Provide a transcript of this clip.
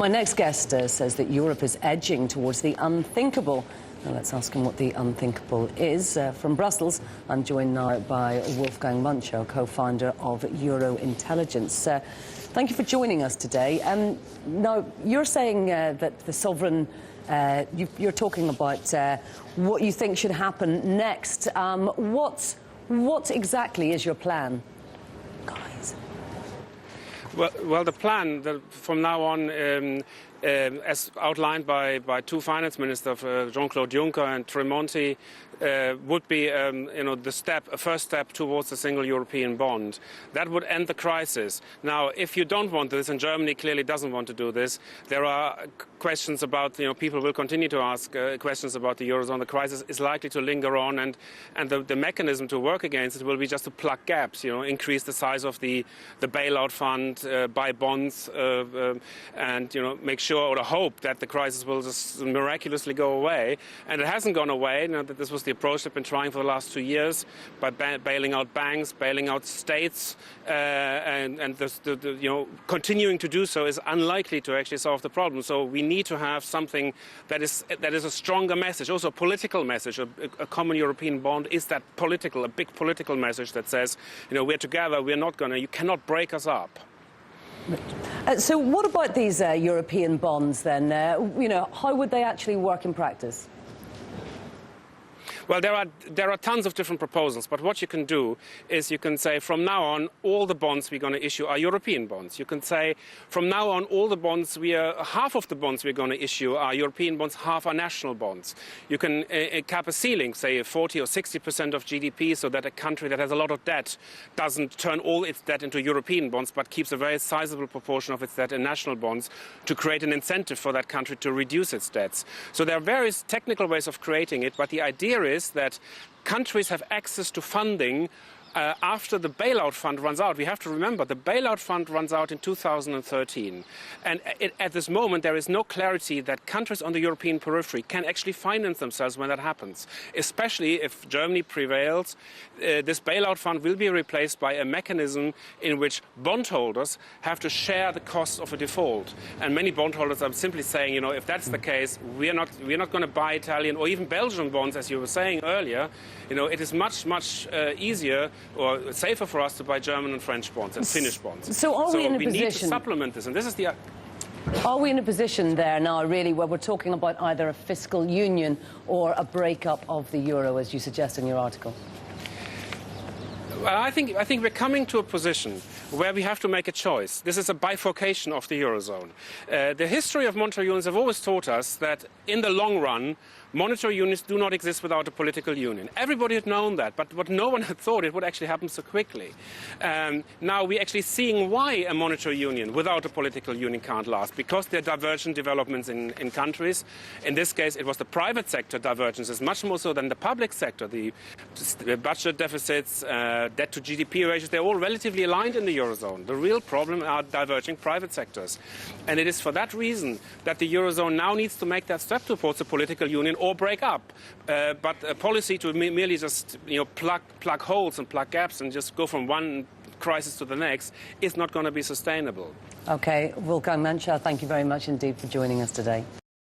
My next guest says that Europe is edging towards the unthinkable. Now let's ask him what the unthinkable is. From Brussels, I'm joined now by Wolfgang Munchau, co-founder of Eurointelligence. Thank you for joining us today. Now, you're saying that the sovereign, you're talking about what you think should happen next. What exactly is your plan, guys? Well, the plan from now on, as outlined by two finance ministers, Jean-Claude Juncker and Tremonti, would be, a first step towards a single European bond. That would end the crisis. Now, if you don't want this, and Germany clearly doesn't want to do this, there are questions about, people will continue to ask questions about the Eurozone. The crisis is likely to linger on, and the mechanism to work against it will be just to plug gaps, increase the size of the bailout fund, buy bonds, and, make sure or hope that the crisis will just miraculously go away. And it hasn't gone away. That this was the approach they've been trying for the last 2 years, by bailing out banks, bailing out states, and continuing to do so is unlikely to actually solve the problem. So we need to have something that is a stronger message, also a political message. A common European bond is that a big political message that says, we're together, you cannot break us up. So what about these European bonds then? How would they actually work in practice? Well, there are tons of different proposals, but what you can do is you can say from now on all the bonds we're going to issue are European bonds. You can say from now on all the bonds half of the bonds we're going to issue are European bonds, half are national bonds. You can cap a ceiling, say 40 or 60% of GDP, so that a country that has a lot of debt doesn't turn all its debt into European bonds, but keeps a very sizable proportion of its debt in national bonds to create an incentive for that country to reduce its debts. So there are various technical ways of creating it, but the idea is that countries have access to funding after the bailout fund runs out. We have to remember the bailout fund runs out in 2013. And at this moment, there is no clarity that countries on the European periphery can actually finance themselves when that happens. Especially if Germany prevails, this bailout fund will be replaced by a mechanism in which bondholders have to share the costs of a default. And many bondholders are simply saying, if that's the case, we're not going to buy Italian or even Belgian bonds, as you were saying earlier. It is much easier or safer for us to buy German and French bonds and Finnish bonds. So are we in a position... need to supplement this, and this is the... Are we in a position there now, really, where we're talking about either a fiscal union or a breakup of the euro, as you suggest in your article? Well, I think we're coming to a position where we have to make a choice. This is a bifurcation of the Eurozone. The history of monetary unions have always taught us that in the long run, monetary unions do not exist without a political union. Everybody had known that, but what no one had thought it would actually happen so quickly. Now we're actually seeing why a monetary union without a political union can't last, because there are divergent developments in countries. In this case, it was the private sector divergences, much more so than the public sector. The budget deficits, debt to GDP ratios, they're all relatively aligned in the Eurozone. The real problem are diverging private sectors. And it is for that reason that the Eurozone now needs to make that step towards a political union or break up. But a policy to merely just plug holes and plug gaps and just go from one crisis to the next is not going to be sustainable. OK, Wolfgang Munchau, thank you very much indeed for joining us today.